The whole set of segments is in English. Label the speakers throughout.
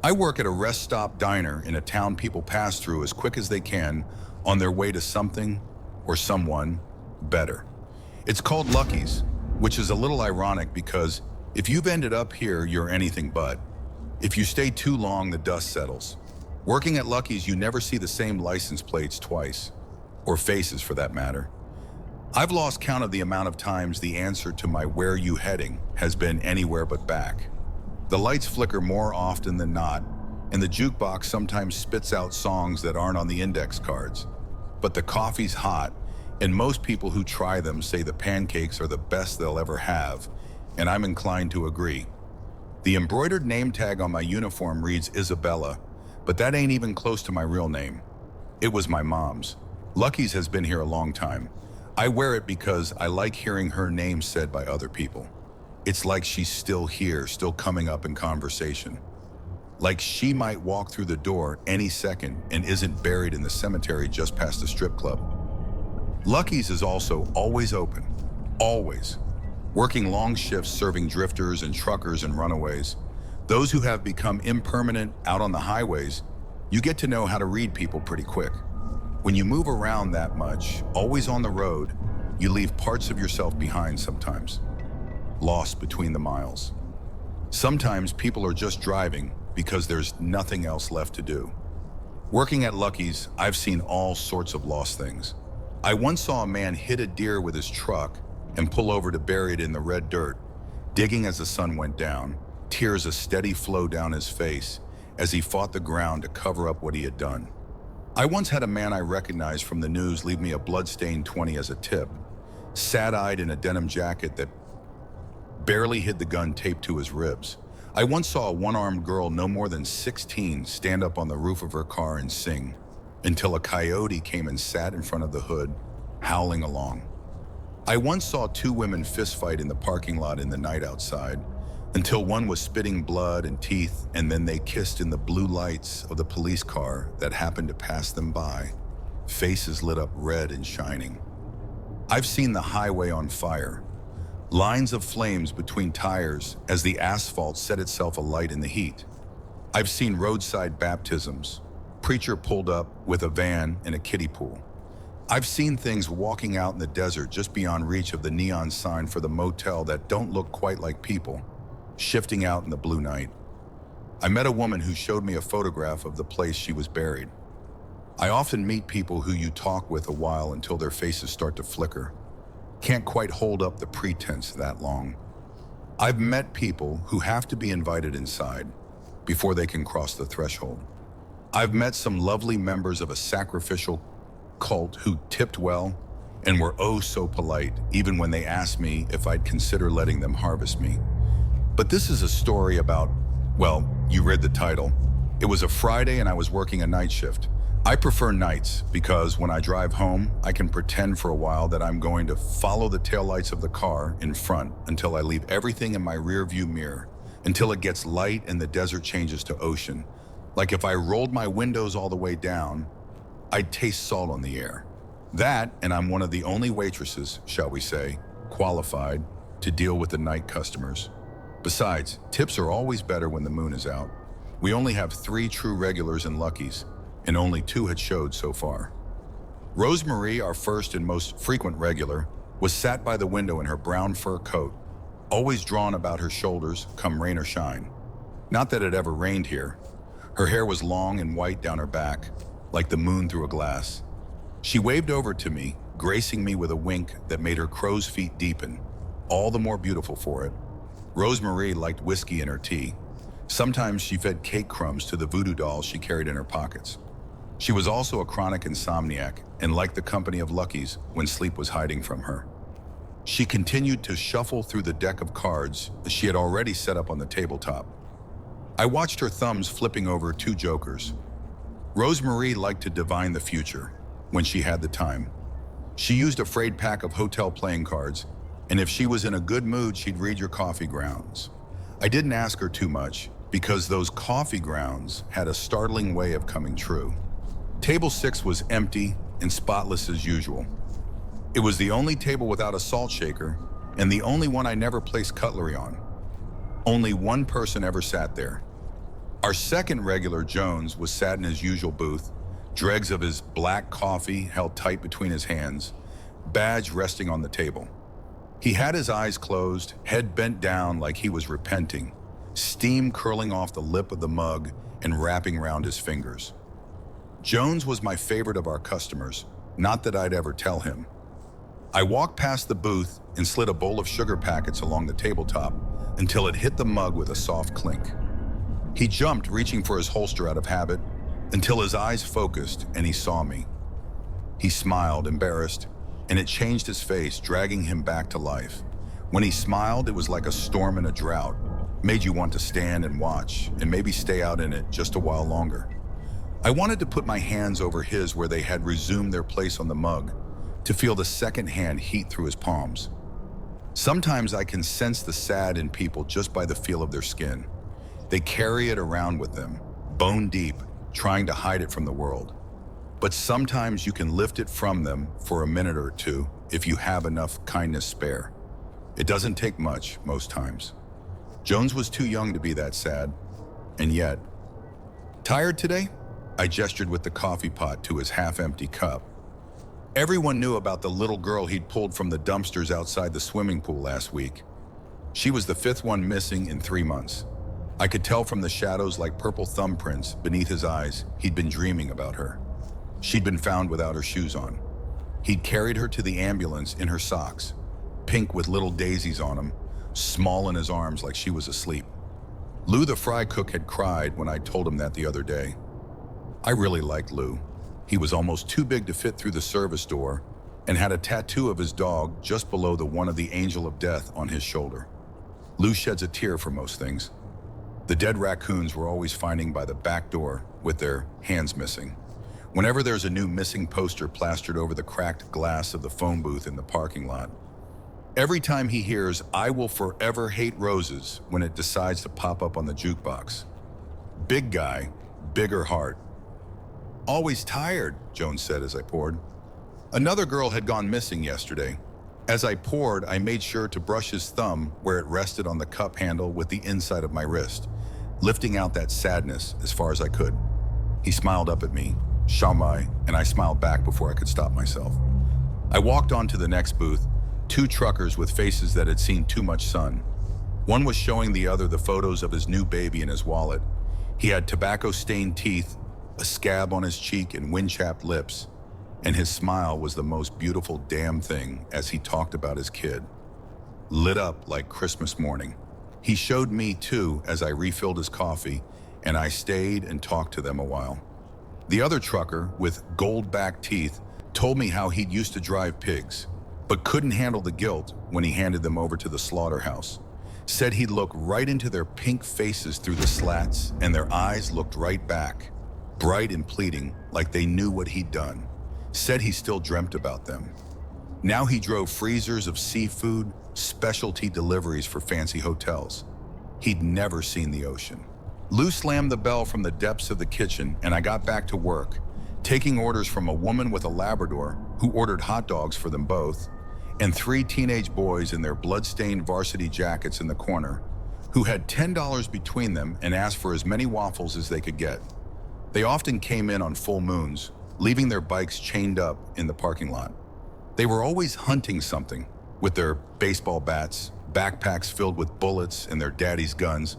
Speaker 1: I work at a rest stop diner in a town people pass through as quick as they can on their way to something or someone better. It's called Lucky's, which is a little ironic because if you've ended up here, you're anything but. If you stay too long, the dust settles. Working at Lucky's, you never see the same license plates twice, or faces for that matter. I've lost count of the amount of times the answer to my "where you heading" has been anywhere but back. The lights flicker more often than not, and the jukebox sometimes spits out songs that aren't on the index cards. But the coffee's hot, and most people who try them say the pancakes are the best they'll ever have, and I'm inclined to agree. The embroidered name tag on my uniform reads Isabella, but that ain't even close to my real name. It was my mom's. Lucky's has been here a long time. I wear it because I like hearing her name said by other people. It's like she's still here, still coming up in conversation. Like she might walk through the door any second and isn't buried in the cemetery just past the strip club. Lucky's is also always open, always. Working long shifts serving drifters and truckers and runaways. Those who have become impermanent out on the highways, you get to know how to read people pretty quick. When you move around that much, always on the road, you leave parts of yourself behind sometimes. Lost between the miles. Sometimes people are just driving because there's nothing else left to do. Working at Lucky's, I've seen all sorts of lost things. I once saw a man hit a deer with his truck and pull over to bury it in the red dirt, digging as the sun went down, tears a steady flow down his face as he fought the ground to cover up what he had done. I once had a man I recognized from the news leave me a blood-stained 20 as a tip, sad-eyed in a denim jacket that barely hid the gun taped to his ribs. I once saw a one-armed girl no more than 16 stand up on the roof of her car and sing until a coyote came and sat in front of the hood, howling along. I once saw two women fistfight in the parking lot in the night outside until one was spitting blood and teeth, and then they kissed in the blue lights of the police car that happened to pass them by, faces lit up red and shining. I've seen the highway on fire, lines of flames between tires as the asphalt set itself alight in the heat. I've seen roadside baptisms, preacher pulled up with a van in a kiddie pool. I've seen things walking out in the desert just beyond reach of the neon sign for the motel that don't look quite like people, shifting out in the blue night. I met a woman who showed me a photograph of the place she was buried. I often meet people who you talk with a while until their faces start to flicker. Can't quite hold up the pretense that long. I've met people who have to be invited inside before they can cross the threshold. I've met some lovely members of a sacrificial cult who tipped well and were oh so polite, even when they asked me if I'd consider letting them harvest me. But this is a story about, well, you read the title. It was a Friday and I was working a night shift. I prefer nights because when I drive home, I can pretend for a while that I'm going to follow the taillights of the car in front until I leave everything in my rear view mirror, until it gets light and the desert changes to ocean. Like if I rolled my windows all the way down, I'd taste salt on the air. That, and I'm one of the only waitresses, shall we say, qualified to deal with the night customers. Besides, tips are always better when the moon is out. We only have 3 true regulars in Lucky's, and only 2 had showed so far. Rosemarie, our first and most frequent regular, was sat by the window in her brown fur coat, always drawn about her shoulders, come rain or shine. Not that it ever rained here. Her hair was long and white down her back, like the moon through a glass. She waved over to me, gracing me with a wink that made her crow's feet deepen, all the more beautiful for it. Rosemarie liked whiskey in her tea. Sometimes she fed cake crumbs to the voodoo dolls she carried in her pockets. She was also a chronic insomniac and liked the company of Lucky's when sleep was hiding from her. She continued to shuffle through the deck of cards she had already set up on the tabletop. I watched her thumbs flipping over 2 jokers. Rosemarie liked to divine the future when she had the time. She used a frayed pack of hotel playing cards, and if she was in a good mood, she'd read your coffee grounds. I didn't ask her too much because those coffee grounds had a startling way of coming true. Table 6 was empty and spotless as usual. It was the only table without a salt shaker and the only one I never placed cutlery on. Only one person ever sat there. Our second regular, Jones, was sat in his usual booth, dregs of his black coffee held tight between his hands, badge resting on the table. He had his eyes closed, head bent down like he was repenting, steam curling off the lip of the mug and wrapping around his fingers. Jones was my favorite of our customers, not that I'd ever tell him. I walked past the booth and slid a bowl of sugar packets along the tabletop until it hit the mug with a soft clink. He jumped, reaching for his holster out of habit, until his eyes focused and he saw me. He smiled, embarrassed, and it changed his face, dragging him back to life. When he smiled, it was like a storm in a drought, made you want to stand and watch, and maybe stay out in it just a while longer. I wanted to put my hands over his where they had resumed their place on the mug, to feel the second hand heat through his palms. Sometimes I can sense the sad in people just by the feel of their skin. They carry it around with them, bone deep, trying to hide it from the world. But sometimes you can lift it from them for a minute or two if you have enough kindness spare. It doesn't take much, most times. Jones was too young to be that sad, and yet. Tired today? I gestured with the coffee pot to his half-empty cup. Everyone knew about the little girl he'd pulled from the dumpsters outside the swimming pool last week. She was the fifth one missing in 3 months. I could tell from the shadows like purple thumbprints beneath his eyes he'd been dreaming about her. She'd been found without her shoes on. He'd carried her to the ambulance in her socks, pink with little daisies on them, small in his arms like she was asleep. Lou the fry cook had cried when I told him that the other day. I really liked Lou. He was almost too big to fit through the service door and had a tattoo of his dog just below the one of the angel of death on his shoulder. Lou sheds a tear for most things. The dead raccoons we're always finding by the back door with their hands missing. Whenever there's a new missing poster plastered over the cracked glass of the phone booth in the parking lot. Every time he hears "I will forever hate roses" when it decides to pop up on the jukebox. Big guy, bigger heart. Always tired, Jones said as I poured. Another girl had gone missing yesterday. As I poured, I made sure to brush his thumb where it rested on the cup handle with the inside of my wrist, lifting out that sadness as far as I could. He smiled up at me, Shamai, and I smiled back before I could stop myself. I walked on to the next booth, 2 truckers with faces that had seen too much sun. One was showing the other the photos of his new baby in his wallet. He had tobacco-stained teeth, a scab on his cheek, and wind-chapped lips, and his smile was the most beautiful damn thing as he talked about his kid. Lit up like Christmas morning. He showed me too as I refilled his coffee, and I stayed and talked to them a while. The other trucker, with gold-backed teeth, told me how he'd used to drive pigs, but couldn't handle the guilt when he handed them over to the slaughterhouse. Said he'd look right into their pink faces through the slats, and their eyes looked right back, bright and pleading, like they knew what he'd done. Said he still dreamt about them. Now he drove freezers of seafood, specialty deliveries for fancy hotels. He'd never seen the ocean. Lou slammed the bell from the depths of the kitchen, and I got back to work, taking orders from a woman with a Labrador who ordered hot dogs for them both, and 3 teenage boys in their blood-stained varsity jackets in the corner, who had $10 between them and asked for as many waffles as they could get. They often came in on full moons, leaving their bikes chained up in the parking lot. They were always hunting something, with their baseball bats, backpacks filled with bullets, and their daddy's guns.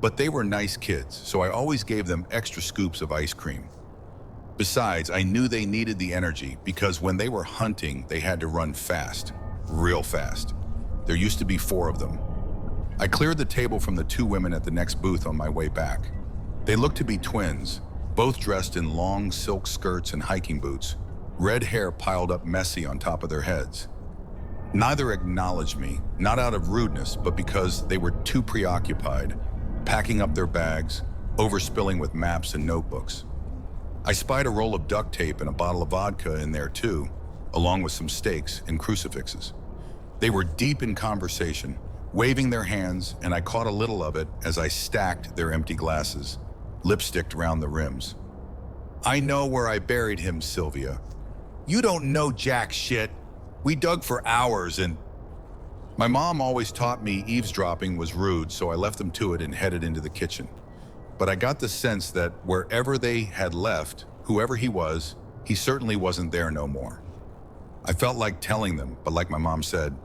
Speaker 1: But they were nice kids, so I always gave them extra scoops of ice cream. Besides, I knew they needed the energy because when they were hunting, they had to run fast, real fast. There used to be 4 of them. I cleared the table from the 2 women at the next booth on my way back. They looked to be twins, both dressed in long silk skirts and hiking boots, red hair piled up messy on top of their heads. Neither acknowledged me, not out of rudeness, but because they were too preoccupied, packing up their bags, overspilling with maps and notebooks. I spied a roll of duct tape and a bottle of vodka in there too, along with some steaks and crucifixes. They were deep in conversation, waving their hands, and I caught a little of it as I stacked their empty glasses, lipsticked around the rims. "I know where I buried him, Sylvia." "You don't know jack shit. We dug for hours and..." My mom always taught me eavesdropping was rude, so I left them to it and headed into the kitchen. but I got the sense that wherever they had left, whoever he was, he certainly wasn't there no more. I felt like telling them, but like my mom said,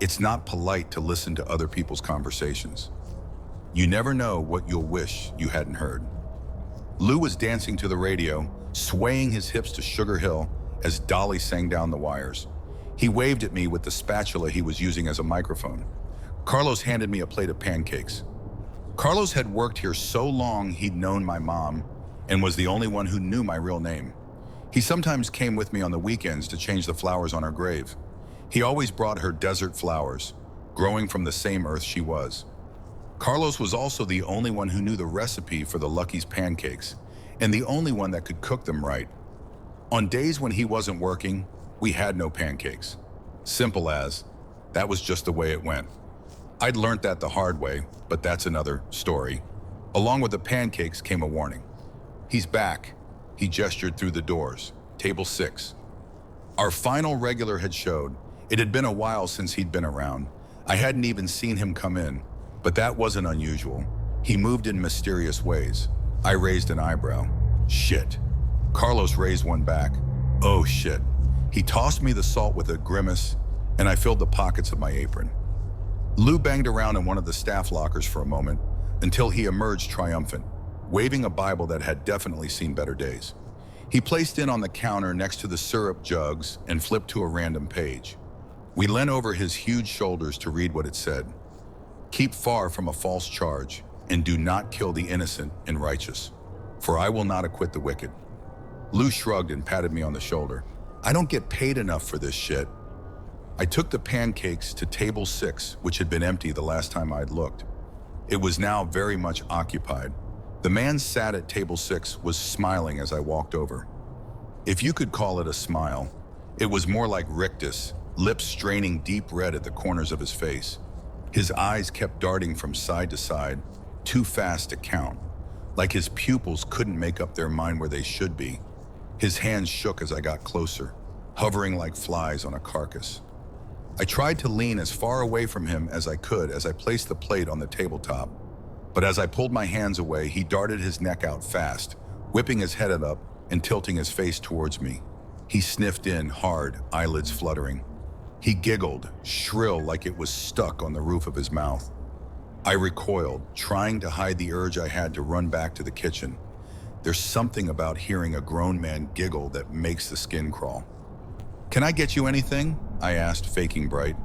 Speaker 1: it's not polite to listen to other people's conversations. You never know what you'll wish you hadn't heard. Lou was dancing to the radio, swaying his hips to Sugar Hill as Dolly sang down the wires. He waved at me with the spatula he was using as a microphone. Carlos handed me a plate of pancakes. Carlos had worked here so long he'd known my mom and was the only one who knew my real name. He sometimes came with me on the weekends to change the flowers on her grave. He always brought her desert flowers, growing from the same earth she was. Carlos was also the only one who knew the recipe for the Lucky's pancakes, and the only one that could cook them right. On days when he wasn't working, we had no pancakes. Simple as, that was just the way it went. I'd learned that the hard way, but that's another story. Along with the pancakes came a warning. He's back. He gestured through the doors. Table 6. Our final regular had showed. It had been a while since he'd been around. I hadn't even seen him come in, but that wasn't unusual. He moved in mysterious ways. I raised an eyebrow. Shit. Carlos raised one back. Oh shit. He tossed me the salt with a grimace, and I filled the pockets of my apron. Lou banged around in one of the staff lockers for a moment until he emerged triumphant, waving a Bible that had definitely seen better days. He placed it on the counter next to the syrup jugs and flipped to a random page. We leant over his huge shoulders to read what it said. Keep far from a false charge, and do not kill the innocent and righteous, for I will not acquit the wicked. Lou shrugged and patted me on the shoulder. I don't get paid enough for this shit. I took the pancakes to table 6, which had been empty the last time I'd looked. It was now very much occupied. The man sat at table 6 was smiling as I walked over. If you could call it a smile, it was more like rictus, lips straining deep red at the corners of his face. His eyes kept darting from side to side, too fast to count, like his pupils couldn't make up their mind where they should be. His hands shook as I got closer, hovering like flies on a carcass. I tried to lean as far away from him as I could as I placed the plate on the tabletop, but as I pulled my hands away, he darted his neck out fast, whipping his head up and tilting his face towards me. He sniffed in hard, eyelids fluttering. He giggled, shrill like it was stuck on the roof of his mouth. I recoiled, trying to hide the urge I had to run back to the kitchen. There's something about hearing a grown man giggle that makes the skin crawl. Can I get you anything? I asked, faking bright.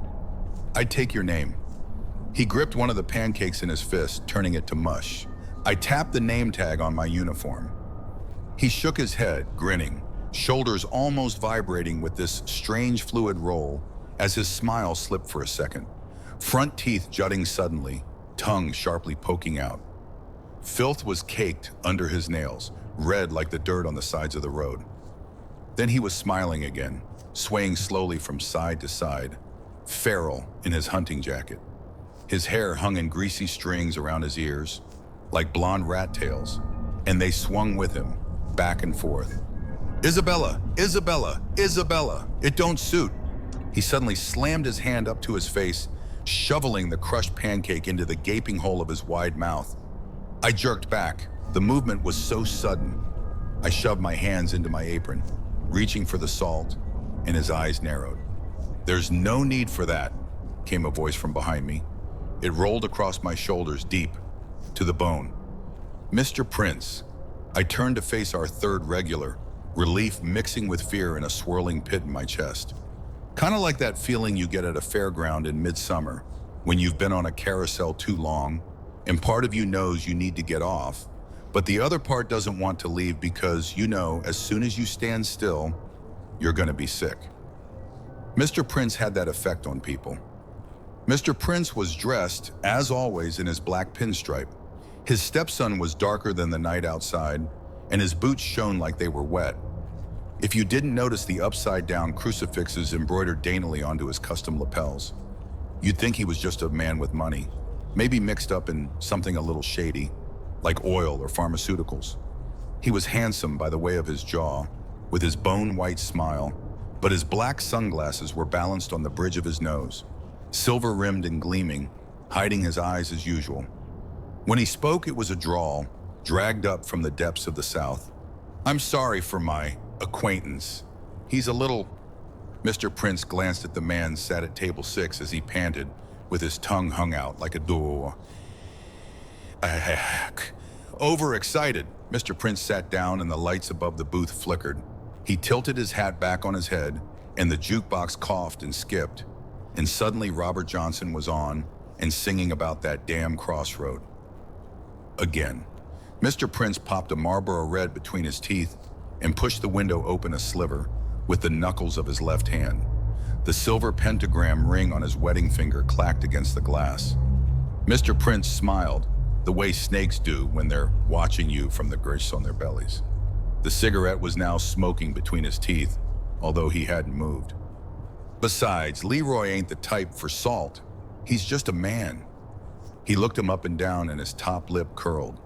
Speaker 1: I'd take your name. He gripped one of the pancakes in his fist, turning it to mush. I tapped the name tag on my uniform. He shook his head, grinning, shoulders almost vibrating with this strange fluid roll as his smile slipped for a second. Front teeth jutting suddenly, tongue sharply poking out. Filth was caked under his nails, red like the dirt on the sides of the road. Then he was smiling again, swaying slowly from side to side, feral in his hunting jacket. His hair hung in greasy strings around his ears, like blonde rat tails, and they swung with him, back and forth. Isabella, Isabella, Isabella, it don't suit. He suddenly slammed his hand up to his face, shoveling the crushed pancake into the gaping hole of his wide mouth. I jerked back. The movement was so sudden. I shoved my hands into my apron, reaching for the salt, and his eyes narrowed. There's no need for that, came a voice from behind me. It rolled across my shoulders deep, to the bone. Mr. Prince. I turned to face our third regular, relief mixing with fear in a swirling pit in my chest. Kind of like that feeling you get at a fairground in midsummer when you've been on a carousel too long and part of you knows you need to get off, but the other part doesn't want to leave because you know as soon as you stand still, you're going to be sick. Mr. Prince had that effect on people. Mr. Prince was dressed, as always, in his black pinstripe. His stepson was darker than the night outside, and his boots shone like they were wet. If you didn't notice the upside-down crucifixes embroidered daintily onto his custom lapels, you'd think he was just a man with money, maybe mixed up in something a little shady, like oil or pharmaceuticals. He was handsome by the way of his jaw, with his bone-white smile, but his black sunglasses were balanced on the bridge of his nose, silver-rimmed and gleaming, hiding his eyes as usual. When he spoke, it was a drawl, dragged up from the depths of the South. I'm sorry for my acquaintance. He's a little... Mr. Prince glanced at the man sat at table 6 as he panted, with his tongue hung out like a door. Overexcited, Mr. Prince sat down and the lights above the booth flickered. He tilted his hat back on his head, and the jukebox coughed and skipped. And suddenly Robert Johnson was on and singing about that damn crossroad. Again. Mr. Prince popped a Marlboro Red between his teeth and pushed the window open a sliver with the knuckles of his left hand. The silver pentagram ring on his wedding finger clacked against the glass. Mr. Prince smiled, the way snakes do when they're watching you from the grease on their bellies. The cigarette was now smoking between his teeth, although he hadn't moved. Besides, Leroy ain't the type for salt. He's just a man. He looked him up and down and his top lip curled.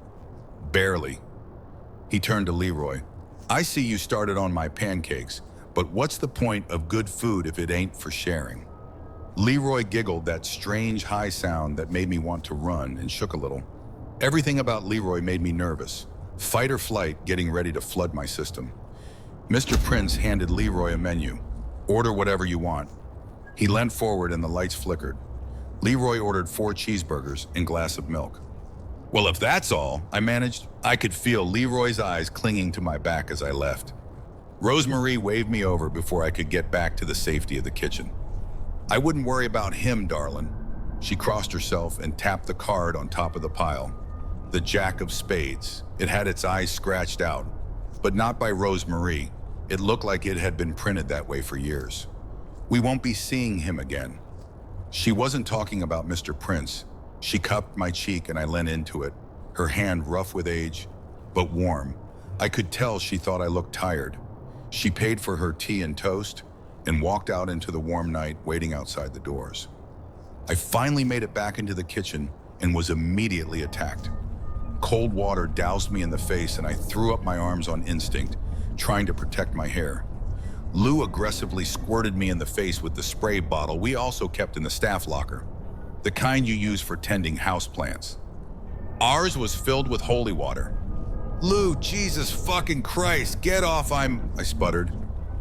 Speaker 1: Barely. He turned to Leroy. I see you started on my pancakes, but what's the point of good food if it ain't for sharing? Leroy giggled that strange high sound that made me want to run and shook a little. Everything about Leroy made me nervous. Fight or flight getting ready to flood my system. Mr. Prince handed Leroy a menu. Order whatever you want. He leant forward and the lights flickered. Leroy ordered 4 cheeseburgers and glass of milk. Well, if that's all, I managed. I could feel Leroy's eyes clinging to my back as I left. Rosemarie waved me over before I could get back to the safety of the kitchen. I wouldn't worry about him, darling. She crossed herself and tapped the card on top of the pile. The Jack of Spades. It had its eyes scratched out, but not by Rosemarie. It looked like it had been printed that way for years. We won't be seeing him again. She wasn't talking about Mr. Prince. She cupped my cheek and I leant into it, her hand rough with age, but warm. I could tell she thought I looked tired. She paid for her tea and toast and walked out into the warm night, waiting outside the doors. I finally made it back into the kitchen and was immediately attacked. Cold water doused me in the face and I threw up my arms on instinct, trying to protect my hair. Lou aggressively squirted me in the face with the spray bottle we also kept in the staff locker, the kind you use for tending houseplants. Ours was filled with holy water. Lou, Jesus fucking Christ, get off, I sputtered,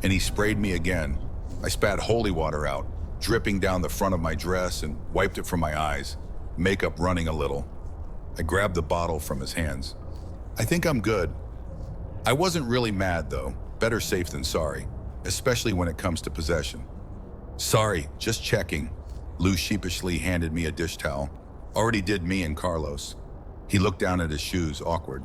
Speaker 1: and he sprayed me again. I spat holy water out, dripping down the front of my dress and wiped it from my eyes, makeup running a little. I grabbed the bottle from his hands. I think I'm good. I wasn't really mad though, better safe than sorry, especially when it comes to possession. Sorry, just checking. Lou sheepishly handed me a dish towel. Already did me and Carlos. He looked down at his shoes, awkward.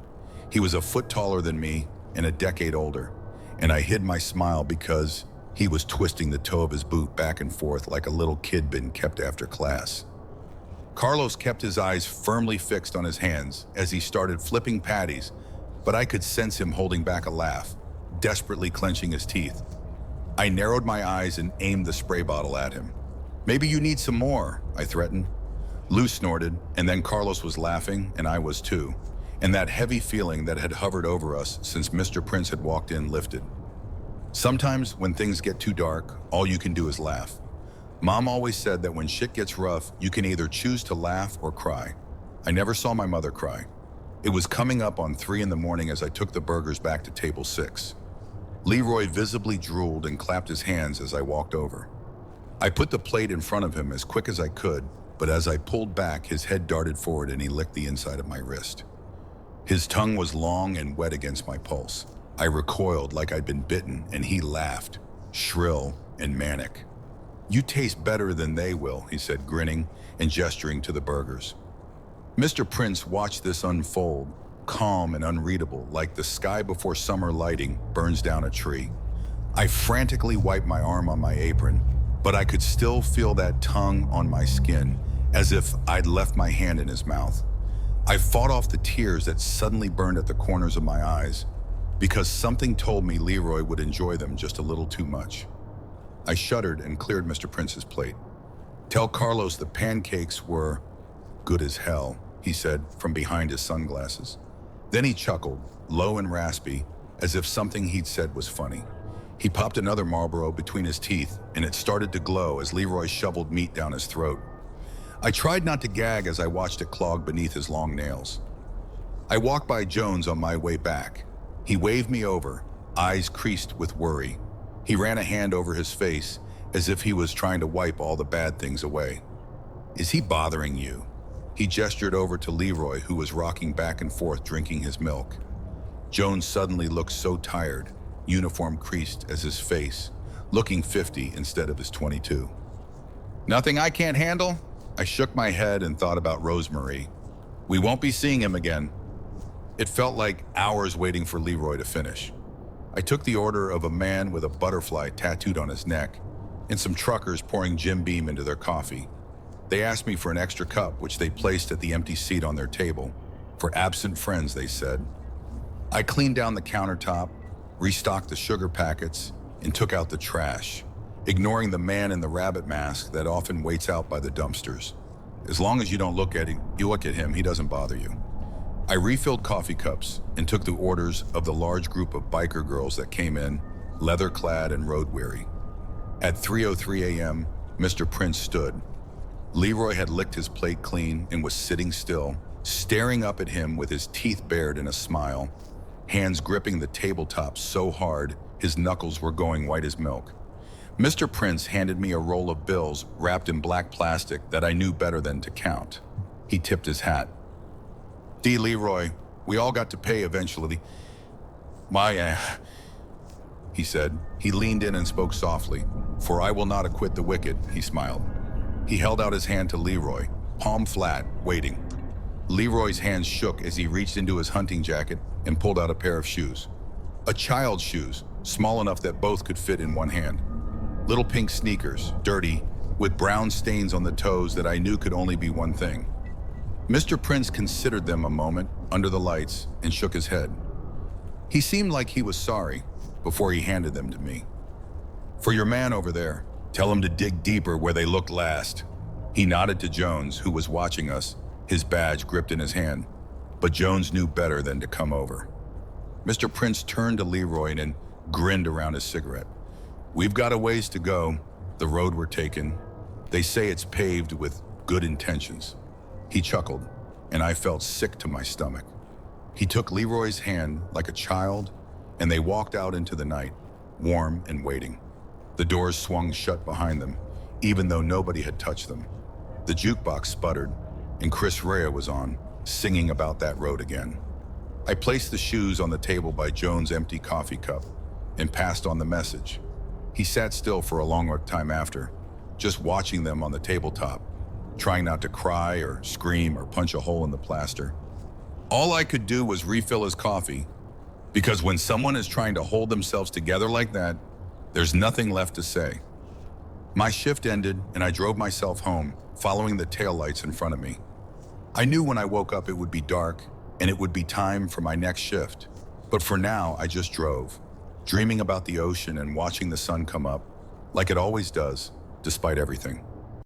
Speaker 1: He was a foot taller than me and a decade older, and I hid my smile because he was twisting the toe of his boot back and forth like a little kid being kept after class. Carlos kept his eyes firmly fixed on his hands as he started flipping patties, but I could sense him holding back a laugh, desperately clenching his teeth. I narrowed my eyes and aimed the spray bottle at him. Maybe you need some more, I threatened. Lou snorted, and then Carlos was laughing, and I was too, and that heavy feeling that had hovered over us since Mr. Prince had walked in lifted. Sometimes when things get too dark, all you can do is laugh. Mom always said that when shit gets rough, you can either choose to laugh or cry. I never saw my mother cry. It was coming up on 3 in the morning as I took the burgers back to table 6. Leroy visibly drooled and clapped his hands as I walked over. I put the plate in front of him as quick as I could, but as I pulled back, his head darted forward and he licked the inside of my wrist. His tongue was long and wet against my pulse. I recoiled like I'd been bitten, and he laughed, shrill and manic. You taste better than they will, he said, grinning and gesturing to the burgers. Mr. Prince watched this unfold, calm and unreadable, like the sky before summer lighting burns down a tree. I frantically wiped my arm on my apron, but I could still feel that tongue on my skin, as if I'd left my hand in his mouth. I fought off the tears that suddenly burned at the corners of my eyes, because something told me Leroy would enjoy them just a little too much. I shuddered and cleared Mr. Prince's plate. Tell Carlos the pancakes were good as hell, he said from behind his sunglasses. Then he chuckled, low and raspy, as if something he'd said was funny. He popped another Marlboro between his teeth, and it started to glow as Leroy shoveled meat down his throat. I tried not to gag as I watched it clog beneath his long nails. I walked by Jones on my way back. He waved me over, eyes creased with worry. He ran a hand over his face as if he was trying to wipe all the bad things away. "Is he bothering you?" He gestured over to Leroy, who was rocking back and forth drinking his milk. Jones suddenly looked so tired, uniform creased as his face, looking 50 instead of his 22. "Nothing I can't handle?" I shook my head and thought about Rosemary. "We won't be seeing him again." It felt like hours waiting for Leroy to finish. I took the order of a man with a butterfly tattooed on his neck and some truckers pouring Jim Beam into their coffee. They asked me for an extra cup, which they placed at the empty seat on their table. For absent friends, they said. I cleaned down the countertop, restocked the sugar packets, and took out the trash, ignoring the man in the rabbit mask that often waits out by the dumpsters. As long as you don't look at him, he doesn't bother you. I refilled coffee cups and took the orders of the large group of biker girls that came in, leather-clad and road-weary. At 3:03 a.m., Mr. Prince stood. Leroy had licked his plate clean and was sitting still, staring up at him with his teeth bared in a smile, hands gripping the tabletop so hard his knuckles were going white as milk. Mr. Prince handed me a roll of bills wrapped in black plastic that I knew better than to count. He tipped his hat. "D. Leroy, we all got to pay eventually. He said. He leaned in and spoke softly. "For I will not acquit the wicked," he smiled. He held out his hand to Leroy, palm flat, waiting. Leroy's hands shook as he reached into his hunting jacket and pulled out a pair of shoes. A child's shoes, small enough that both could fit in one hand. Little pink sneakers, dirty, with brown stains on the toes that I knew could only be one thing. Mr. Prince considered them a moment under the lights and shook his head. He seemed like he was sorry before he handed them to me. "For your man over there, tell him to dig deeper where they looked last." He nodded to Jones, who was watching us, his badge gripped in his hand. But Jones knew better than to come over. Mr. Prince turned to Leroy and grinned around his cigarette. "We've got a ways to go, the road we're taking. They say it's paved with good intentions." He chuckled, and I felt sick to my stomach. He took Leroy's hand like a child, and they walked out into the night, warm and waiting. The doors swung shut behind them, even though nobody had touched them. The jukebox sputtered, and Chris Rea was on, singing about that road again. I placed the shoes on the table by Jones' empty coffee cup and passed on the message. He sat still for a long time after, just watching them on the tabletop, trying not to cry or scream or punch a hole in the plaster. All I could do was refill his coffee, because when someone is trying to hold themselves together like that, there's nothing left to say. My shift ended and I drove myself home, following the taillights in front of me. I knew when I woke up it would be dark and it would be time for my next shift. But for now, I just drove, dreaming about the ocean and watching the sun come up, like it always does, despite everything.